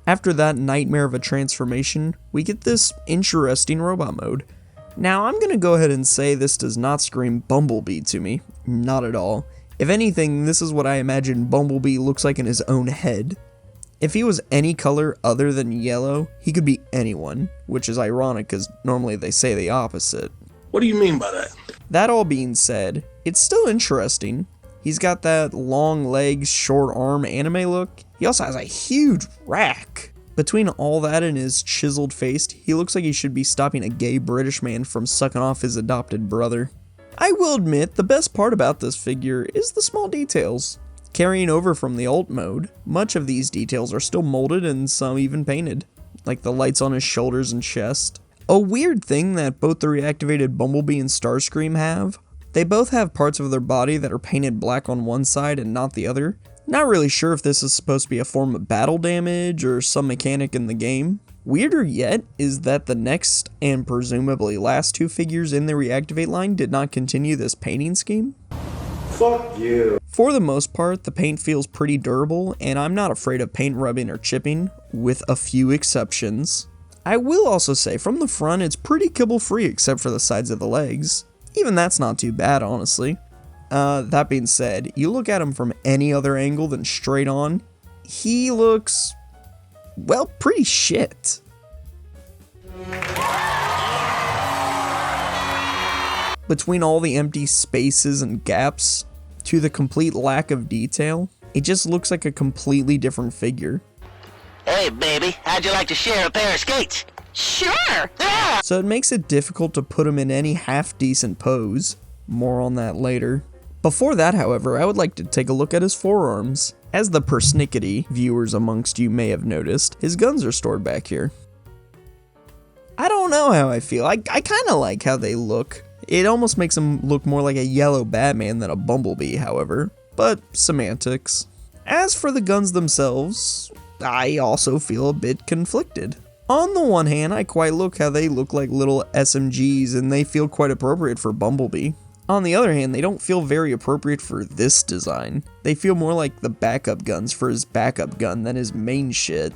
After that nightmare of a transformation, we get this interesting robot mode. Now, I'm gonna go ahead and say this does not scream Bumblebee to me. Not at all. If anything, this is what I imagine Bumblebee looks like in his own head. If he was any color other than yellow, he could be anyone, which is ironic because normally they say the opposite. What do you mean by that? That all being said, it's still interesting. He's got that long legs, short arm anime look. He also has a huge rack. Between all that and his chiseled face, he looks like he should be stopping a gay British man from sucking off his adopted brother. I will admit, the best part about this figure is the small details. Carrying over from the alt mode, much of these details are still molded and some even painted, like the lights on his shoulders and chest. A weird thing that both the reactivated Bumblebee and Starscream have, they both have parts of their body that are painted black on one side and not the other. Not really sure if this is supposed to be a form of battle damage or some mechanic in the game. Weirder yet is that the next and presumably last two figures in the Reactivate line did not continue this painting scheme. Fuck you. For the most part, the paint feels pretty durable, and I'm not afraid of paint rubbing or chipping, with a few exceptions. I will also say, from the front, it's pretty kibble free except for the sides of the legs. Even that's not too bad, honestly. That being said, you look at him from any other angle than straight on, he looks, well, pretty shit. Between all the empty spaces and gaps, to the complete lack of detail, it just looks like a completely different figure. Hey baby, how'd you like to share a pair of skates? Sure! Ah! So it makes it difficult to put him in any half-decent pose. More on that later. Before that, however, I would like to take a look at his forearms. As the persnickety viewers amongst you may have noticed, his guns are stored back here. I don't know how I feel. I kinda like how they look. It almost makes him look more like a yellow Batman than a Bumblebee, however, but semantics. As for the guns themselves, I also feel a bit conflicted. On the one hand, I quite like how they look like little SMGs and they feel quite appropriate for Bumblebee. On the other hand, they don't feel very appropriate for this design. They feel more like the backup guns for his backup gun than his main shit.